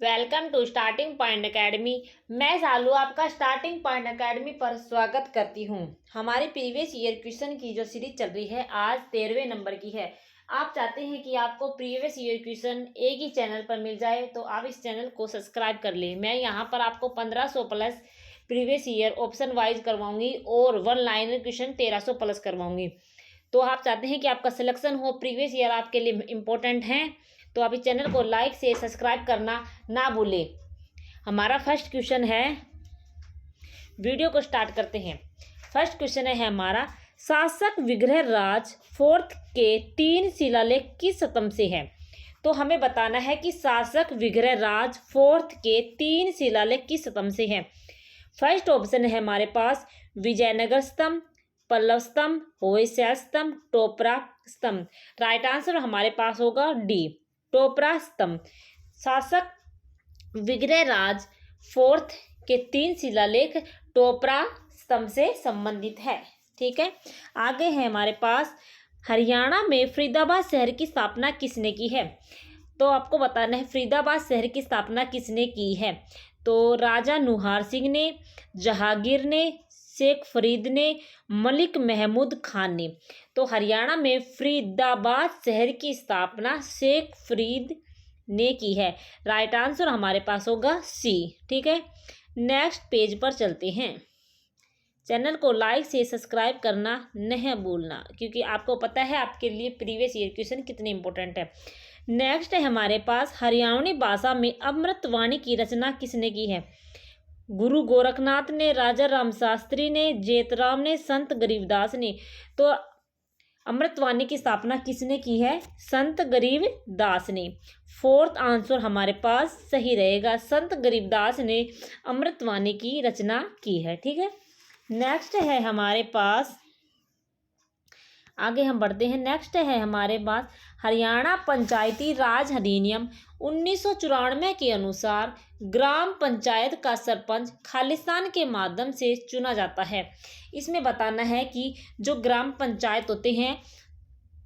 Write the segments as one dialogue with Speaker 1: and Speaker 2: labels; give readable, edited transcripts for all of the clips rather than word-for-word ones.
Speaker 1: Welcome to starting point academy. मैं सालू आपका starting point academy पर स्वागत करती हूँ। हमारी प्रीवियस ईयर क्वेश्चन की जो सीरीज चल रही है आज 13वें नंबर की है। आप चाहते हैं कि आपको प्रीवियस ईयर क्वेश्चन एक ही चैनल पर मिल जाए तो आप इस चैनल को सब्सक्राइब कर लें। मैं यहाँ पर आपको 1500 plus previous year option wise करवाऊंगी और वन लाइनर क्वेश्चन 1300 प्लस करवाऊंगी। तो आप चाहते हैं कि आपका सिलेक्शन हो, प्रीवियस ईयर आपके लिए इम्पोर्टेंट है, तो आप इस चैनल को लाइक से सब्सक्राइब करना ना भूलें। हमारा फर्स्ट क्वेश्चन है, वीडियो को स्टार्ट करते हैं। फर्स्ट क्वेश्चन है हमारा, शासक विग्रह राज फोर्थ के 3 शिलालेख किस स्तंभ से है। तो हमें बताना है कि शासक विग्रह राज फोर्थ के 3 शिलालेख किस स्तंभ से है। फर्स्ट ऑप्शन है हमारे पास विजयनगर स्तंभ, पल्लव स्तंभ, होयसल स्तंभ, टोपरा स्तंभ। राइट आंसर हमारे पास होगा डी, टोपरा स्तंभ। शासक विग्रह राज फोर्थ के 3 शिलालेख टोपरा स्तंभ से संबंधित है। ठीक है, आगे है हमारे पास, हरियाणा में फरीदाबाद शहर की स्थापना किसने की है। तो आपको बताना है फरीदाबाद शहर की स्थापना किसने की है। तो राजा नुहार सिंह ने, जहांगीर ने, शेख फरीद ने, मलिक महमूद खान ने। तो हरियाणा में फरीदाबाद शहर की स्थापना शेख फरीद ने की है। राइट आंसर हमारे पास होगा सी। ठीक है, नेक्स्ट पेज पर चलते हैं। चैनल को लाइक से सब्सक्राइब करना नहीं भूलना, क्योंकि आपको पता है आपके लिए प्रीवियस ईयर क्वेश्चन कितने इंपॉर्टेंट है। नेक्स्ट है हमारे पास, हरियाणवी भाषा में अमृतवाणी की रचना किसने की है। गुरु गोरखनाथ ने, राजा राम शास्त्री ने, जेतराम ने, संत गरीबदास ने। तो अमृतवाणी की स्थापना किसने की है, संत गरीबदास ने। फोर्थ आंसर हमारे पास सही रहेगा, संत गरीबदास ने अमृतवाणी की रचना की है। ठीक है, नेक्स्ट है हमारे पास, आगे हम बढ़ते हैं। नेक्स्ट है हमारे पास, हरियाणा पंचायती राज अधिनियम 1994 के अनुसार ग्राम पंचायत का सरपंच खालिस्तान के माध्यम से चुना जाता है। इसमें बताना है कि जो ग्राम पंचायत होते हैं,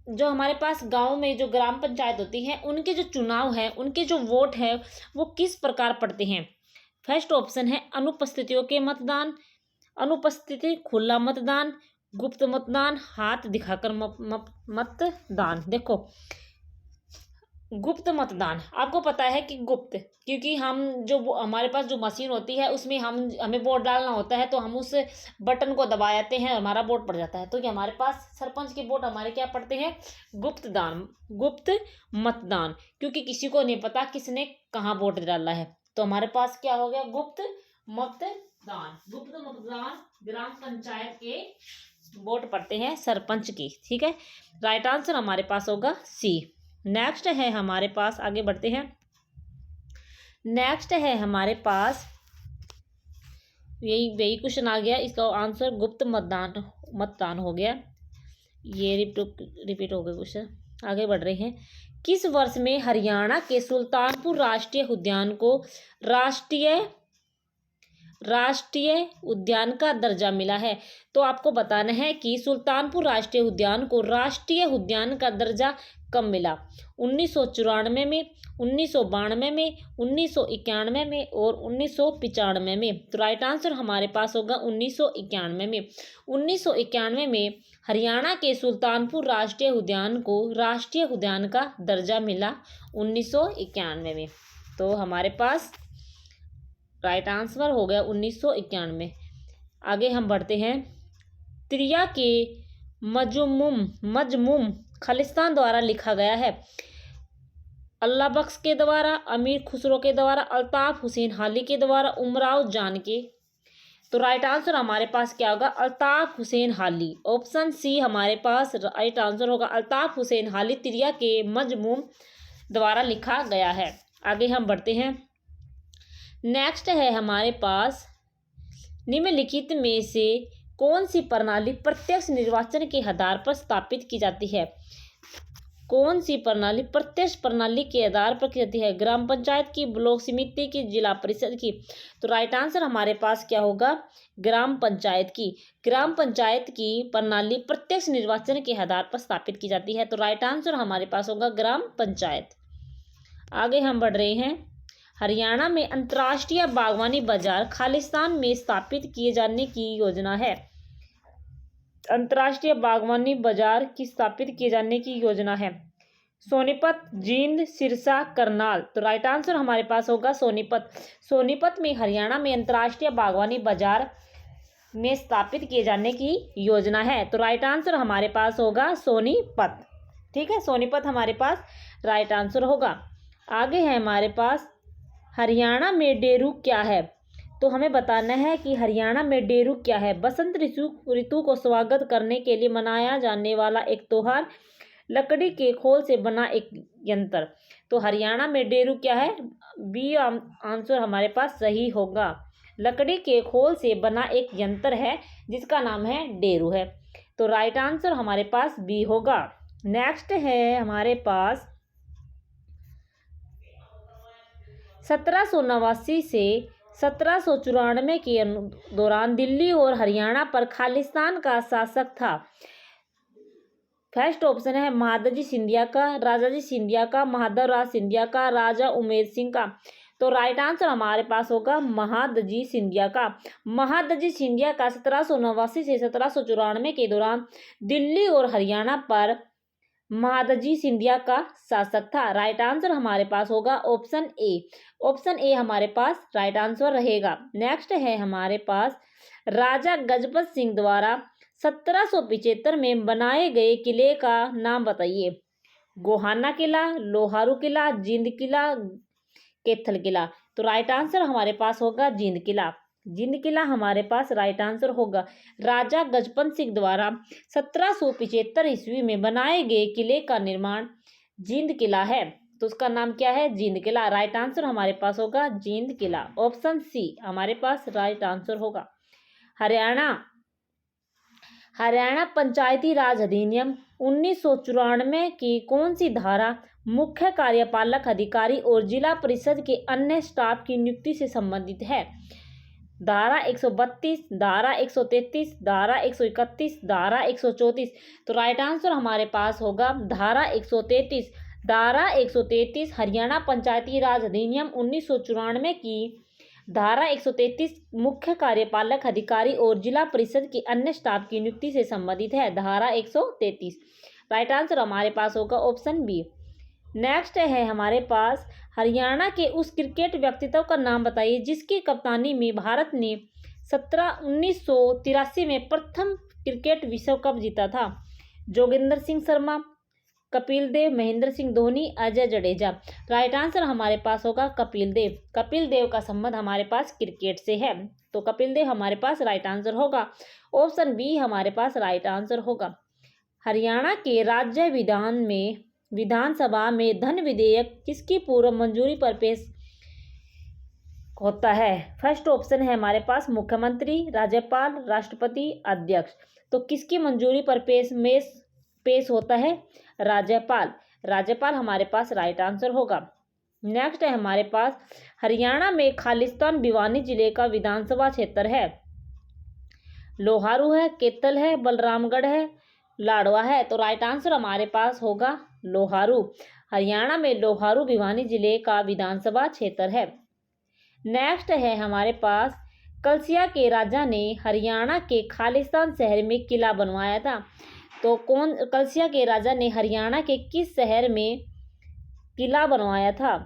Speaker 1: जो हमारे पास गांव में जो ग्राम पंचायत होती हैं, उनके जो चुनाव है, उनके जो वोट है वो किस प्रकार पड़ते हैं। फर्स्ट ऑप्शन है अनुपस्थितियों के मतदान, अनुपस्थिति खुला मतदान, गुप्त मतदान, हाथ दिखाकर मतदान। देखो गुप्त मतदान, आपको पता है कि गुप्त, क्योंकि हम जो हमारे पास जो मशीन होती है उसमें हमें वोट डालना होता है, तो हम उस बटन को दबा देते हैं, हमारा वोट पड़ जाता है। तो ये हमारे पास सरपंच के वोट हमारे क्या पड़ते हैं, गुप्त दान, गुप्त मतदान, क्योंकि किसी को नहीं पता किसने कहाँ वोट डाला है। तो हमारे पास क्या हो गया, गुप्त मतदान। गुप्त मतदान ग्राम पंचायत के वोट पड़ते हैं सरपंच की। ठीक है, राइट आंसर हमारे पास होगा सी। नेक्स्ट है हमारे पास, आगे बढ़ते हैं। नेक्स्ट है हमारे पास, यही क्वेश्चन आ गया, इसका आंसर गुप्त मतदान हो गया। ये रिपीट हो गया क्वेश्चन। आगे बढ़ रहे हैं। किस वर्ष में हरियाणा के सुल्तानपुर राष्ट्रीय उद्यान को राष्ट्रीय उद्यान का दर्जा मिला है। तो आपको बताना है कि सुल्तानपुर राष्ट्रीय उद्यान को राष्ट्रीय उद्यान का दर्जा कब मिला। 1994 में, 1992 में, 1991 में और 1995 में। तो राइट आंसर हमारे पास होगा 1991 में। 1991 में हरियाणा के सुल्तानपुर राष्ट्रीय उद्यान को राष्ट्रीय उद्यान का दर्जा मिला 1991 में। तो हमारे पास राइट आंसर हो गया 1991। आगे हम बढ़ते हैं। त्रिया के मजमूम खालिस्तान द्वारा लिखा गया है। अल्लाह बख्श के द्वारा, अमीर खुसरो के द्वारा, अल्ताफ हुसैन हाली के द्वारा, उमराव जान के। तो राइट आंसर हमारे पास क्या होगा, अल्ताफ हुसैन हाली। ऑप्शन सी हमारे पास राइट आंसर होगा, अल्ताफ हुसैन हाली त्रिया के मजमूम द्वारा लिखा गया है। आगे हम बढ़ते हैं। नेक्स्ट है हमारे पास, निम्नलिखित में से कौन सी प्रणाली प्रत्यक्ष निर्वाचन के आधार पर स्थापित की जाती है। कौन सी प्रणाली प्रत्यक्ष प्रणाली के आधार पर की जाती है, ग्राम पंचायत की, ब्लॉक समिति की, जिला परिषद की। तो राइट आंसर हमारे पास क्या होगा, ग्राम पंचायत की। ग्राम पंचायत की प्रणाली प्रत्यक्ष निर्वाचन के आधार पर स्थापित की जाती है। तो राइट आंसर हमारे पास होगा ग्राम पंचायत। आगे हम बढ़ रहे हैं। हरियाणा में अंतर्राष्ट्रीय बागवानी बाजार खालिस्तान में स्थापित किए जाने की योजना है। अंतर्राष्ट्रीय बागवानी बाजार की स्थापित किए जाने की योजना है। सोनीपत, जींद, सिरसा, करनाल। तो राइट आंसर हमारे पास होगा सोनीपत। सोनीपत में हरियाणा में अंतर्राष्ट्रीय बागवानी बाजार में स्थापित किए जाने की योजना है। तो राइट आंसर हमारे पास होगा सोनीपत। ठीक है, सोनीपत हमारे पास राइट आंसर होगा। आगे है हमारे पास हरियाणा में डेरू क्या है। तो हमें बताना है कि हरियाणा में डेरू क्या है। बसंत ऋतु को स्वागत करने के लिए मनाया जाने वाला एक त्योहार, लकड़ी के खोल से बना एक यंत्र। तो हरियाणा में डेरू क्या है, बी आंसर हमारे पास सही होगा। लकड़ी के खोल से बना एक यंत्र है जिसका नाम है डेरू है। तो राइट आंसर हमारे पास बी होगा। नेक्स्ट है हमारे पास 1789 से 1794 के दौरान दिल्ली और हरियाणा पर खालिस्तान का शासक था। फर्स्ट ऑप्शन है महादजी सिंधिया का, राजाजी सिंधिया का, माधवराज सिंधिया का, राजा उमेर सिंह का। तो राइट आंसर हमारे पास होगा महादजी सिंधिया का। महादजी सिंधिया का 1789 से 1794 के दौरान दिल्ली और हरियाणा पर महादजी सिंधिया का शासक था। राइट आंसर हमारे पास होगा ऑप्शन ए। ऑप्शन ए हमारे पास राइट आंसर रहेगा। नेक्स्ट है हमारे पास राजा गजपत सिंह द्वारा 1775 में बनाए गए किले का नाम बताइए। गोहाना किला, लोहारू किला, जींद किला, कैथल किला। तो राइट आंसर हमारे पास होगा जींद किला। जींद किला हमारे पास राइट आंसर होगा। राजा गजपत सिंह द्वारा 1775 ईस्वी में बनाए गए किले का निर्माण जींद किला है। तो उसका नाम क्या है, जींद किला। राइट आंसर हमारे पास होगा जींद किला। ऑप्शन सी हमारे पास राइट आंसर होगा। हरियाणा पंचायती राज अधिनियम 1994 की कौन सी धारा मुख्य कार्यपालक अधिकारी और जिला परिषद के अन्य स्टाफ की नियुक्ति से संबंधित है। धारा 132, धारा 133, धारा 131, धारा 134। तो राइट आंसर हमारे पास होगा धारा 133। धारा 133 हरियाणा पंचायती राज अधिनियम 1994 की धारा 133 मुख्य कार्यपालक अधिकारी और जिला परिषद के अन्य स्टाफ की नियुक्ति से संबंधित है। धारा 133। राइट आंसर हमारे पास होगा ऑप्शन बी। नेक्स्ट है हमारे पास हरियाणा के उस क्रिकेट व्यक्तित्व का नाम बताइए जिसकी कप्तानी में भारत ने 1983 में प्रथम क्रिकेट विश्व कप जीता था। जोगिंदर सिंह शर्मा, कपिल देव, महेंद्र सिंह धोनी, अजय जडेजा। राइट आंसर हमारे पास होगा कपिल देव। कपिल देव का संबंध हमारे पास क्रिकेट से है, तो कपिल देव हमारे पास राइट आंसर होगा। ऑप्शन बी हमारे पास राइट आंसर होगा। हरियाणा के राज्य विधानसभा में धन विधेयक किसकी पूर्व मंजूरी पर पेश होता है। फर्स्ट ऑप्शन है हमारे पास मुख्यमंत्री, राज्यपाल, राष्ट्रपति, अध्यक्ष। तो किसकी मंजूरी पर पेश होता है, राज्यपाल। राज्यपाल हमारे पास राइट आंसर होगा। नेक्स्ट है हमारे पास हरियाणा में खालिस्तान भिवानी जिले का विधानसभा क्षेत्र है। लोहारू है, कैथल है, बलरामगढ़ है, लाडवा है। तो राइट आंसर हमारे पास होगा लोहारू। हरियाणा में लोहारू भिवानी जिले का विधानसभा क्षेत्र है। नेक्स्ट है हमारे पास कलसिया के राजा ने हरियाणा के खालिस्तान शहर में किला बनवाया था। तो कलसिया के राजा ने हरियाणा के किस शहर में किला बनवाया था।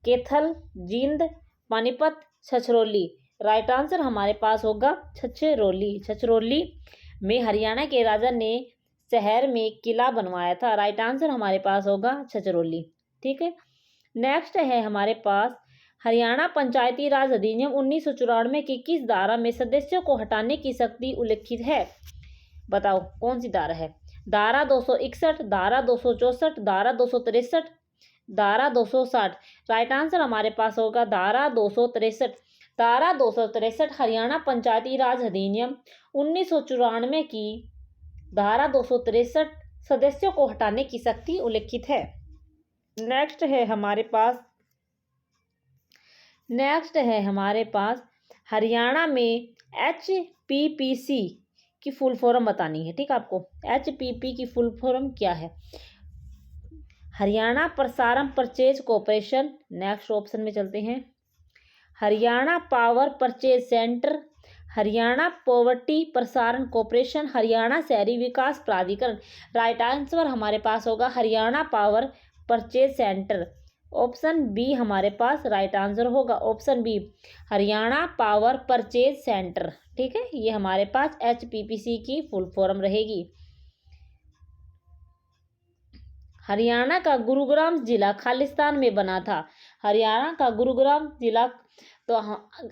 Speaker 1: कैथल, जींद, पानीपत, छछरौली। राइट आंसर हमारे पास होगा छछरौली। छछरौली में हरियाणा के राजा ने शहर में किला बनवाया था। राइट आंसर हमारे पास होगा छछरौली। ठीक है। नेक्स्ट है हमारे पास हरियाणा पंचायती राज अधिनियम 1994 की किस धारा में सदस्यों को हटाने की शक्ति उल्लिखित है। बताओ कौन सी धारा है। धारा 261, धारा 264, धारा 263, धारा 260। राइट आंसर हमारे पास होगा धारा 263। धारा 263 हरियाणा पंचायती राज अधिनियम 1994 की धारा 263 सदस्यों को हटाने की शक्ति उल्लिखित है। नेक्स्ट है हमारे पास हरियाणा में HPPC की फुल फॉर्म बतानी है। ठीक है, आपको HPP की फुल फॉर्म क्या है। हरियाणा प्रसारण परचेज कॉर्पोरेशन। नेक्स्ट ऑप्शन में चलते हैं। Haryana power purchase centre, Haryana poverty प्रसारण कॉर्पोरेशन, हरियाणा शहरी विकास प्राधिकरण। राइट आंसर हमारे पास होगा Haryana power purchase centre. Option B हमारे पास राइट आंसर होगा, option B Haryana power purchase centre. ठीक है, ये हमारे पास HPPC की फुल फॉर्म रहेगी। हरियाणा का गुरुग्राम जिला खालिस्तान में बना था। हरियाणा का गुरुग्राम जिला, तो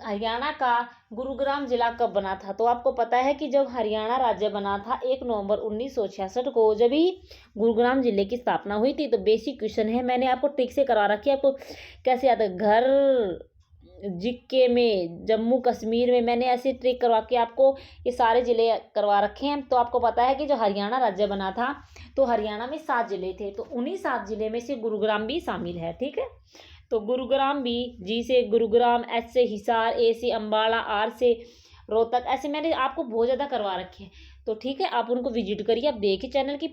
Speaker 1: हरियाणा का गुरुग्राम जिला कब बना था? तो आपको पता है कि जब हरियाणा राज्य बना था 1 नवंबर 1966 को, जब ही गुरुग्राम जिले की स्थापना हुई थी। तो बेसिक क्वेश्चन है, मैंने आपको ट्रिक से करवा रखी है। आपको कैसे आता है? घर जीके में, जम्मू कश्मीर में मैंने ऐसी ट्रिक करवा के आपको ये सारे जिले करवा रखे हैं। तो आपको पता है कि जो हरियाणा राज्य बना था तो हरियाणा में 7 जिले थे, तो उन्हीं 7 जिले में से गुरुग्राम भी शामिल है। ठीक है, तो गुरुग्राम भी, जी से गुरुग्राम, H से हिसार, A से अम्बाला, R से रोहतक, ऐसे मैंने आपको बहुत ज़्यादा करवा रखे हैं। तो ठीक है, आप उनको विजिट करिए, आप देखिए, चैनल की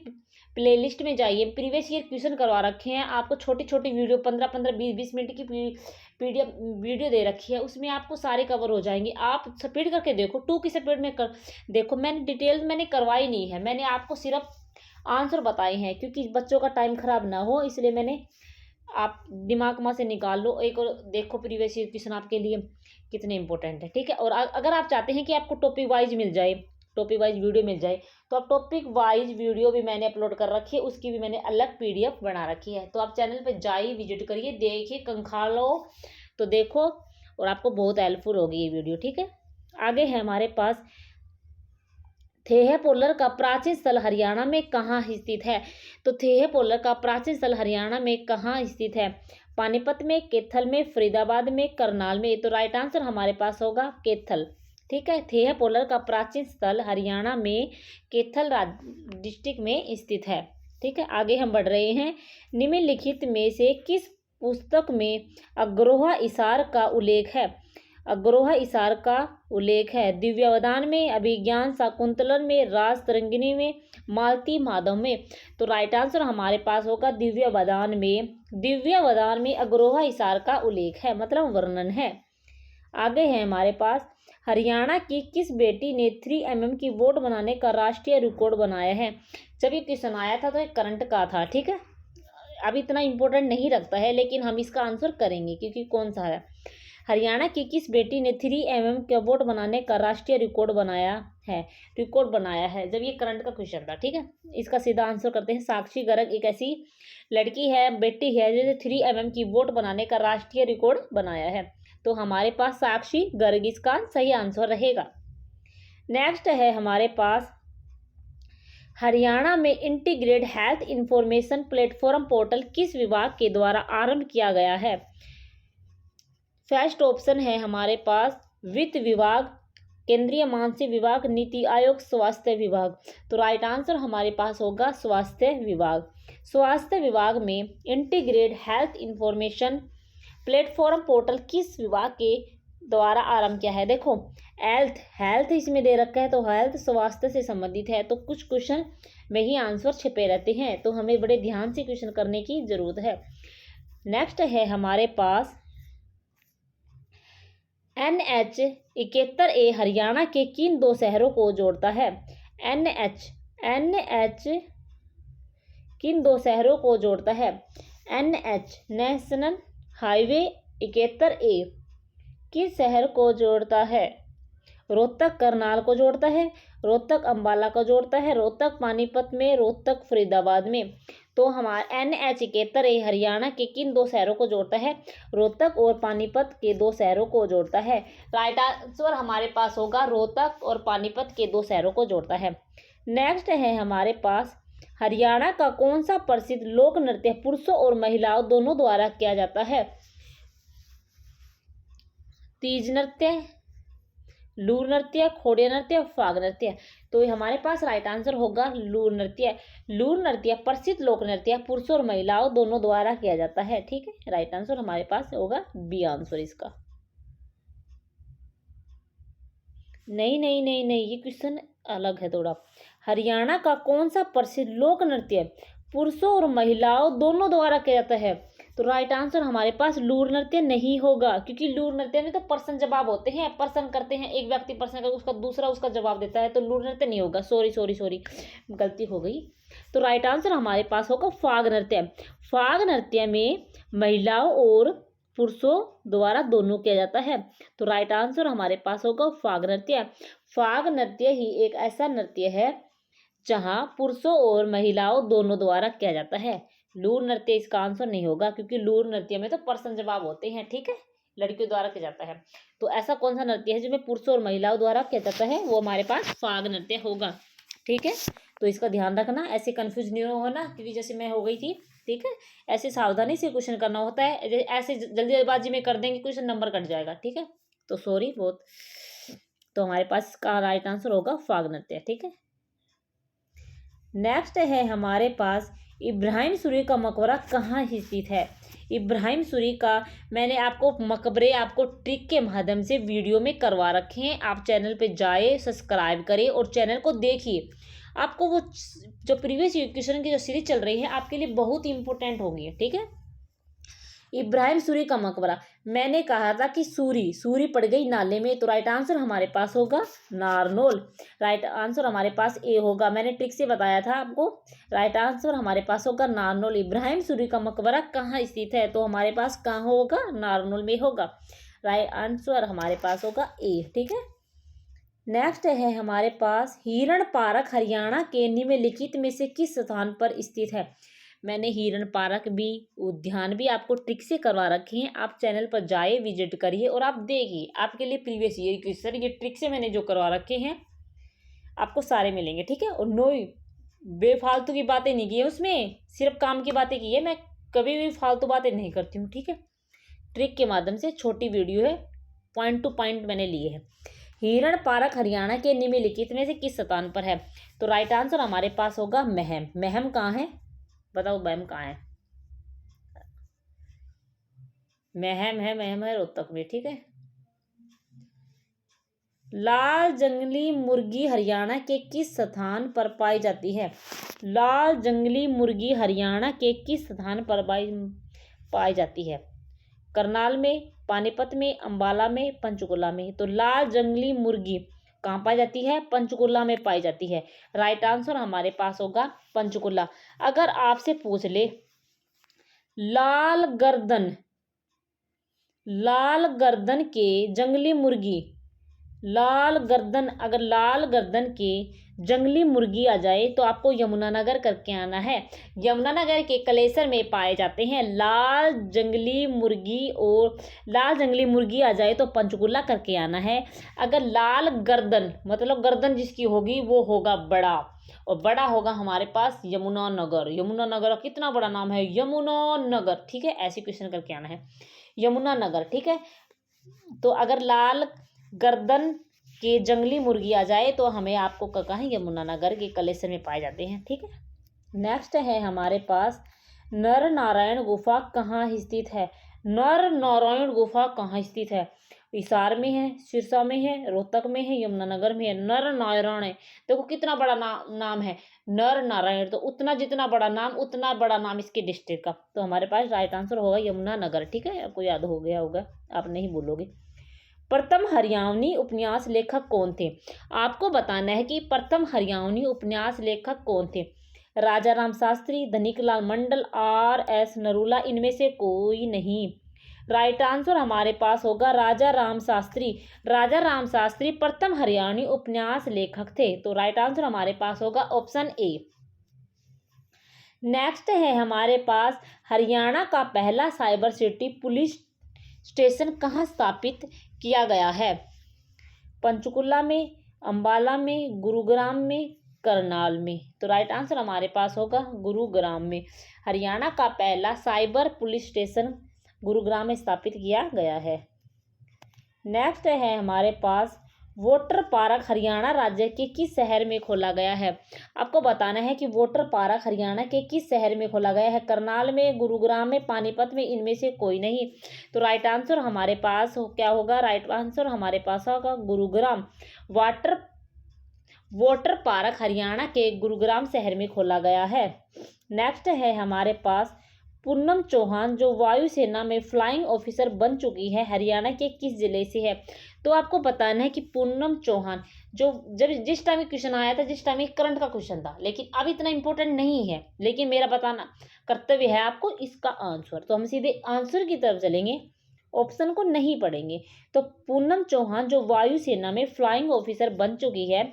Speaker 1: प्लेलिस्ट में जाइए, प्रीवियस ईयर क्वेश्चन करवा रखे हैं आपको, छोटी छोटी वीडियो 15-15, 20-20 मिनट की PDF वीडियो दे रखी है, उसमें आपको सारे कवर हो जाएंगे। आप स्पीड करके देखो, 2 की स्पीड में कर देखो। मैंने डिटेल मैंने करवाई नहीं है, मैंने आपको सिर्फ आंसर बताए हैं, क्योंकि बच्चों का टाइम खराब ना हो, इसलिए मैंने, आप दिमाग में से निकाल लो एक और देखो प्रीवियस ईयर क्वेश्चन आपके लिए कितने इंपॉर्टेंट है। ठीक है, और अगर आप चाहते हैं कि आपको टॉपिक वाइज मिल जाए, टॉपिक वाइज वीडियो मिल जाए, तो आप टॉपिक वाइज वीडियो भी मैंने अपलोड कर रखी है, उसकी भी मैंने अलग PDF बना रखी है। तो आप चैनल पे जाइए, विजिट करिए, देखिए, कंखालो तो देखो, और आपको बहुत हेल्पफुल होगी ये वीडियो। ठीक है, आगे है हमारे पास, थेह पोलर का प्राचीन स्थल हरियाणा में कहाँ स्थित है? तो थेह पोलर का प्राचीन स्थल हरियाणा में कहाँ स्थित है? पानीपत में, कैथल में, फरीदाबाद में, करनाल में। तो राइट आंसर हमारे पास होगा कैथल। ठीक है, थेह पोलर का प्राचीन स्थल हरियाणा में कैथल डिस्ट्रिक्ट में स्थित है। ठीक है, आगे हम बढ़ रहे हैं। निम्नलिखित में से किस पुस्तक में अग्रोहा इसार का उल्लेख है? अग्रोहा इसार का उल्लेख है। दिव्यावदान में, अभिज्ञान शाकुंतलम में, रास तरंगिणी में, मालती माधव में। तो राइट आंसर हमारे पास होगा दिव्यावदान में। दिव्यावदान में अग्रोहा इसार का उल्लेख है, मतलब वर्णन है। आगे है हमारे पास, हरियाणा की किस बेटी ने 3 mm की बोट बनाने का राष्ट्रीय रिकॉर्ड बनाया है? जब ये क्वेश्चन आया था तो एक करंट का था। ठीक है, अब इतना इंपॉर्टेंट नहीं रखता है, लेकिन हम इसका आंसर करेंगे क्योंकि कौन सा है। हरियाणा की किस बेटी ने 3 mm का बोट बनाने का राष्ट्रीय रिकॉर्ड बनाया है? जब ये करंट का क्वेश्चन था। ठीक है, इसका सीधा आंसर करते हैं। साक्षी गर्ग एक ऐसी लड़की है, बेटी है, जिसने 3 mm की बोट बनाने का राष्ट्रीय रिकॉर्ड बनाया है। तो हमारे पास साक्षी गर्ग इसका सही आंसर रहेगा। नेक्स्ट है हमारे पास, हरियाणा में integrated health information platform portal किस विभाग के द्वारा आरंभ किया गया है? फर्स्ट ऑप्शन है हमारे पास वित्त विभाग, केंद्रीय मानसिक विभाग, नीति आयोग, स्वास्थ्य विभाग। तो राइट आंसर हमारे पास होगा स्वास्थ्य विभाग। स्वास्थ्य विभाग में integrated health information platform portal किस विभाग के द्वारा आरंभ किया है? देखो, हेल्थ इसमें दे रखा है, तो हेल्थ स्वास्थ्य से संबंधित है, तो कुछ क्वेश्चन में ही आंसर छिपे रहते हैं, तो हमें बड़े ध्यान से क्वेश्चन करने की जरूरत है। नेक्स्ट है हमारे पास, NH-71A हरियाणा के किन 2 शहरों को जोड़ता है? NH किन 2 शहरों को जोड़ता है? NH नेशनल हाईवे 71A किस शहर को जोड़ता है? रोहतक करनाल को जोड़ता है, रोहतक अम्बाला को जोड़ता है, रोहतक पानीपत में, रोहतक फरीदाबाद में। तो हमारा NH-71A हरियाणा के किन 2 शहरों को जोड़ता है? रोहतक और पानीपत के 2 शहरों को जोड़ता है। राइट आंसर हमारे पास होगा रोहतक और पानीपत के 2 शहरों को जोड़ता है। नेक्स्ट है हमारे पास, हरियाणा का कौन सा प्रसिद्ध लोक नृत्य पुरुषों और महिलाओं दोनों द्वारा किया जाता है? तीज नृत्य, लूर नृत्य, खोड़िया नृत्य, फाग नृत्य। तो हमारे पास राइट आंसर होगा लूर नृत्य। लूर नृत्य प्रसिद्ध लोक नृत्य पुरुषों और महिलाओं दोनों द्वारा किया जाता है। ठीक है, राइट आंसर हमारे पास होगा बी आंसर इसका। नहीं, ये क्वेश्चन अलग है थोड़ा। हरियाणा का कौन सा प्रसिद्ध लोक नृत्य पुरुषों और महिलाओं दोनों द्वारा किया जाता है? तो राइट आंसर हमारे पास लूर नृत्य नहीं होगा, क्योंकि लूर नृत्य में तो प्रश्न जवाब होते हैं, प्रश्न करते हैं, एक व्यक्ति प्रश्न कर उसका दूसरा उसका जवाब देता है, तो लूर नृत्य नहीं होगा। सॉरी गलती हो गई। तो राइट आंसर हमारे पास होगा फाग नृत्य। फाग नृत्य में महिलाओं और पुरुषों द्वारा दोनों किया जाता है। तो राइट आंसर हमारे पास होगा फाग नृत्य। फाग नृत्य ही एक ऐसा नृत्य है जहां पुरुषों और महिलाओं दोनों द्वारा किया जाता है। लूर नृत्य इसका आंसर नहीं होगा, क्योंकि लूर नृत्य में तो प्रश्न जवाब होते हैं, ठीक है, लड़कियों द्वारा किया जाता है। तो ऐसा कौन सा नृत्य है जिसमें पुरुषों और महिलाओं द्वारा किया जाता है, वो हमारे पास फाग नृत्य होगा, ठीक है। तो इसका ध्यान रखना, ऐसे कंफ्यूज नहीं होना, क्योंकि जैसे मैं हो गई थी, ठीक है। ऐसे सावधानी से क्वेश्चन करना होता है, ऐसे जल्दीबाजी में कर देंगे क्वेश्चन नंबर कट जाएगा, ठीक है। तो सॉरी बहुत। तो हमारे पास इसका राइट आंसर होगा फाग नृत्य, ठीक है। नेक्स्ट है हमारे पास इब्राहिम सूरी का मकबरा कहाँ स्थित है। इब्राहिम सूरी का मैंने आपको मकबरे आपको ट्रिक के माध्यम से वीडियो में करवा रखे हैं। आप चैनल पे जाए, सब्सक्राइब करें और चैनल को देखिए। आपको वो जो प्रीवियस क्वेश्चन की जो सीरीज चल रही है आपके लिए बहुत इंपॉर्टेंट होगी, ठीक है। इब्राहिम सूरी का मकबरा, मैंने कहा था कि सूरी पड़ गई नाले में, तो राइट आंसर हमारे पास होगा नारनौल। राइट आंसर हमारे पास ए होगा, मैंने ट्रिक से बताया था आपको। राइट आंसर हमारे पास होगा नारनौल। इब्राहिम सूरी का मकबरा कहाँ स्थित है, तो हमारे पास कहाँ होगा, नारनौल में होगा। राइट आंसर हमारे पास होगा ए, ठीक है। नेक्स्ट है हमारे पास हिरण पार्क हरियाणा के निम्नलिखित में से किस स्थान पर स्थित है। मैंने हिरण पार्क भी, उद्यान भी आपको ट्रिक से करवा रखे हैं। आप चैनल पर जाए, विजिट करिए और आप देखिए, आपके लिए प्रीवियस ईयर क्वेश्चन ये ट्रिक से मैंने जो करवा रखे हैं आपको सारे मिलेंगे, ठीक है। और नो बेफालतू की बातें नहीं की है उसमें, सिर्फ काम की बातें की है। मैं कभी भी फालतू बातें नहीं करती हूँ, ठीक है। ट्रिक के माध्यम से छोटी वीडियो है, पॉइंट टू पॉइंट मैंने लिए हैं। हिरण पार्क हरियाणा के निम्नलिखित में से किस स्थान पर है, तो राइट आंसर हमारे पास होगा महम। महम कहाँ है, बताओ महम कहाँ है। महम है रोहतक में, ठीक है। लाल जंगली मुर्गी हरियाणा के किस स्थान पर पाई जाती है। लाल जंगली मुर्गी हरियाणा के किस स्थान पर पाई जाती है। करनाल में, पानीपत में, अंबाला में, पंचकुला में। तो लाल जंगली मुर्गी कहाँ पाई जाती है, पंचकुला में पाई जाती है। राइट आंसर हमारे पास होगा पंचकुला। अगर आपसे पूछ ले लाल गर्दन के जंगली मुर्गी, अगर लाल गर्दन के जंगली मुर्गी आ जाए तो आपको यमुनानगर करके आना है। यमुनानगर के कलेसर में पाए जाते हैं लाल जंगली मुर्गी, और लाल जंगली मुर्गी आ जाए तो पंचकुला करके आना है। अगर लाल गर्दन मतलब गर्दन जिसकी होगी वो होगा बड़ा, और बड़ा होगा हमारे पास यमुनानगर। यमुनानगर कितना बड़ा नाम है, यमुनानगर, ठीक है। ऐसे क्वेश्चन करके आना है, यमुनानगर, ठीक है। तो अगर लाल गर्दन के जंगली मुर्गी आ जाए तो हमें आपको कहाँ यमुनानगर के कलेसर में पाए जाते हैं, ठीक है। नेक्स्ट है हमारे पास नर नारायण गुफा कहाँ स्थित है। नर नारायण गुफा कहाँ स्थित है, हिसार में है, सिरसा में है, रोहतक में है, यमुनानगर में है। नर नारायण है, देखो कितना बड़ा नाम है नर नारायण, तो उतना जितना बड़ा नाम उतना बड़ा नाम इसके डिस्ट्रिक्ट का। तो हमारे पास राइट आंसर होगा यमुनानगर, ठीक है। आपको याद हो गया होगा, आप नहीं भूलोगे। प्रथम हरियाणवी उपन्यास लेखक कौन थे, आपको बताना है कि प्रथम हरियाणवी उपन्यास लेखक कौन थे। राजा राम शास्त्री, धनिकलाल मंडल, R.S. नरूला, इनमें से कोई नहीं। राइट आंसर हमारे पास होगा राजा राम शास्त्री। राजा राम शास्त्री प्रथम हरियाणवी उपन्यास लेखक थे। तो राइट आंसर हमारे पास होगा ऑप्शन ए। नेक्स्ट है हमारे पास हरियाणा का पहला साइबर सिटी पुलिस स्टेशन कहाँ स्थापित किया गया है। पंचकुला में, अंबाला में, गुरुग्राम में, करनाल में। तो राइट आंसर हमारे पास होगा गुरुग्राम में। हरियाणा का पहला साइबर पुलिस स्टेशन गुरुग्राम में स्थापित किया गया है। नेक्स्ट है हमारे पास वाटर पार्क हरियाणा राज्य के किस शहर में खोला गया है। आपको बताना है कि वाटर पार्क हरियाणा के किस शहर में खोला गया है। करनाल में, गुरुग्राम में, पानीपत में, इनमें से कोई नहीं। तो राइट आंसर हमारे पास क्या होगा, राइट आंसर हमारे पास होगा गुरुग्राम। वाटर पार्क हरियाणा के गुरुग्राम शहर में खोला गया है। नेक्स्ट है हमारे पास पूनम चौहान जो वायुसेना में फ्लाइंग ऑफिसर बन चुकी है हरियाणा के किस जिले से है। तो आपको बताना है कि पूनम चौहान जो जिस टाइम क्वेश्चन आया था, जिस टाइम करंट का क्वेश्चन था, लेकिन अब इतना इंपॉर्टेंट नहीं है, लेकिन मेरा बताना कर्तव्य है आपको इसका आंसर। तो हम सीधे आंसर की तरफ चलेंगे, ऑप्शन को नहीं पढ़ेंगे। तो पूनम चौहान जो वायुसेना में फ्लाइंग ऑफिसर बन चुकी है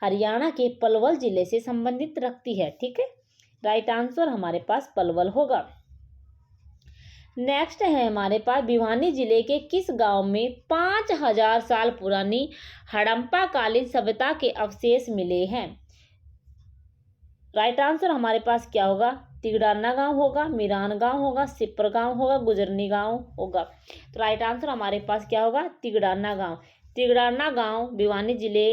Speaker 1: हरियाणा के पलवल जिले से संबंधित रखती है। ठीक है, राइट आंसर हमारे पास पलवल होगा। नेक्स्ट है हमारे पास भिवानी जिले के किस गांव में 5000 साल पुरानी हड़प्पा कालीन सभ्यता के अवशेष मिले हैं। राइट आंसर हमारे पास क्या होगा, तिगड़ाना गांव होगा, मिरान गांव होगा, सिपर गांव होगा, गुजरनी गांव होगा। तो राइट आंसर हमारे पास क्या होगा, तिगड़ाना गांव। तिगड़ाना गांव भिवानी जिले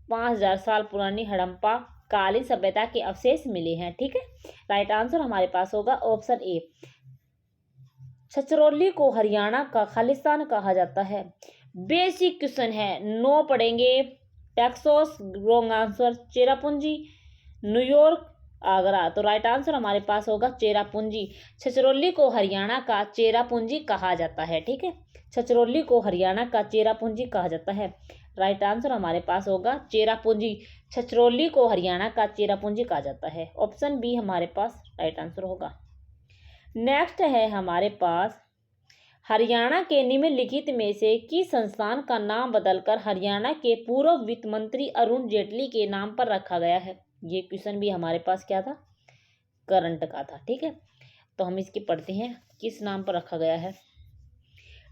Speaker 1: 5000 साल पुरानी हड़प्पा कालीन सभ्यता के अवशेष मिले हैं। ठीक है, राइट आंसर हमारे पास होगा ऑप्शन ए। छछरौली को हरियाणा का खालिस्तान कहा जाता है। बेसिक क्वेश्चन है, 9 पढ़ेंगे। Texas wrong answer, Cherrapunji, New York, Agra. तो राइट आंसर हमारे पास होगा चेरापूंजी। छछरौली को हरियाणा का चेरापूंजी कहा जाता है। ठीक है, छछरौली को हरियाणा का चेरापूंजी कहा जाता है। राइट आंसर हमारे पास होगा चेरापूंजी। छछरौली को हरियाणा का चेरापूंजी कहा जाता है। ऑप्शन बी हमारे पास राइट आंसर होगा। नेक्स्ट है हमारे पास हरियाणा के निम्नलिखित में से किस संस्थान का नाम बदलकर हरियाणा के पूर्व वित्त मंत्री अरुण जेटली के नाम पर रखा गया है। ये क्वेश्चन भी हमारे पास क्या था, करंट का था। ठीक है, तो हम इसकी पढ़ते हैं, किस नाम पर रखा गया है।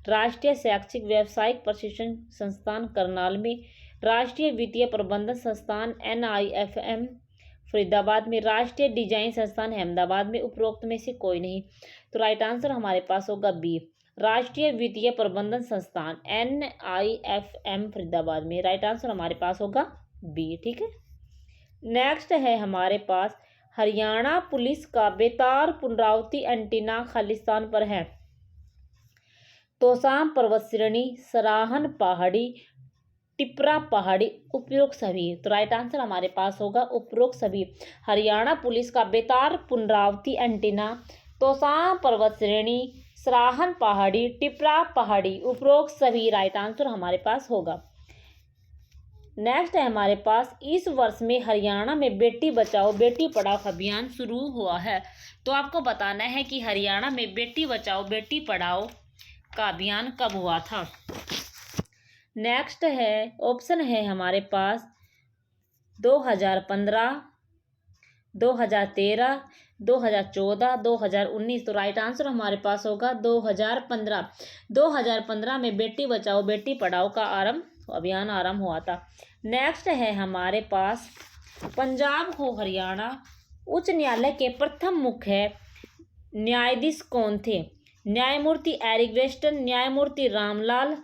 Speaker 1: राष्ट्रीय शैक्षिक व्यावसायिक प्रशिक्षण संस्थान करनाल में, राष्ट्रीय वित्तीय प्रबंधन संस्थान NIFM फरीदाबाद में, राष्ट्रीय डिजाइन संस्थान अहमदाबाद में, उपरोक्त में से कोई नहीं। तो राइट आंसर हमारे पास होगा बी, राष्ट्रीय वित्तीय प्रबंधन संस्थान NIFM फरीदाबाद में। राइट आंसर हमारे पास होगा बी। ठीक है, नेक्स्ट है हमारे पास हरियाणा पुलिस का बेतार पुनरावृत्ति एंटीना खालिस्तान पर है। तोशाम पर्वत श्रेणी, सराहन पहाड़ी, टिपरा पहाड़ी, उपरोक्त सभी। तो राइट आंसर हमारे पास होगा उपरोक्त सभी। हरियाणा पुलिस का बेतार पुनरावृत्ति एंटीना तोशाम पर्वत श्रेणी, सराहन पहाड़ी, टिपरा पहाड़ी, उपरोक्त सभी। राइट आंसर हमारे पास होगा। नेक्स्ट है हमारे पास इस वर्ष में हरियाणा में बेटी बचाओ बेटी पढ़ाओ अभियान शुरू हुआ है। तो आपको बताना है कि हरियाणा में बेटी बचाओ बेटी पढ़ाओ का अभियान कब हुआ था। नेक्स्ट है ऑप्शन है हमारे पास 2015, 2013, 2014, 2019। तो राइट आंसर हमारे पास होगा 2015। 2015 में बेटी बचाओ बेटी पढ़ाओ का अभियान आरंभ हुआ था। नेक्स्ट है हमारे पास पंजाब हो हरियाणा उच्च न्यायालय के प्रथम मुख्य न्यायाधीश कौन थे। न्यायमूर्ति एरिक वेस्टन, न्यायमूर्ति रामलाल,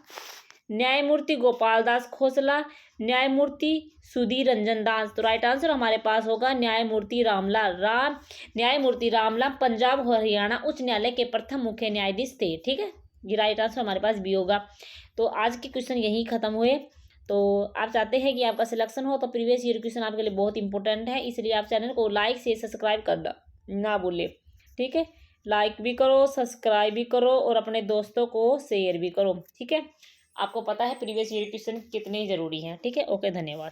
Speaker 1: न्यायमूर्ति गोपाल दास खोसला, न्यायमूर्ति सुधीर रंजन दास। तो राइट आंसर हमारे पास होगा न्यायमूर्ति रामलाल। न्यायमूर्ति रामलाल पंजाब हरियाणा उच्च न्यायालय के प्रथम मुख्य न्यायाधीश थे। ठीक है, ये राइट आंसर हमारे पास भी होगा। तो आज के क्वेश्चन यही खत्म हुए। तो आप चाहते हैं कि आपका सिलेक्शन हो तो प्रीवियस ईयर क्वेश्चन आपके लिए बहुत इंपॉर्टेंट है, इसलिए आप चैनल को लाइक से सब्सक्राइब करना ना भूलें। ठीक है, लाइक भी करो, सब्सक्राइब भी करो और अपने दोस्तों को शेयर भी करो। ठीक है, आपको पता है प्रीवियस ईयर क्वेश्चन कितने ज़रूरी हैं। ठीक है, ओके, धन्यवाद।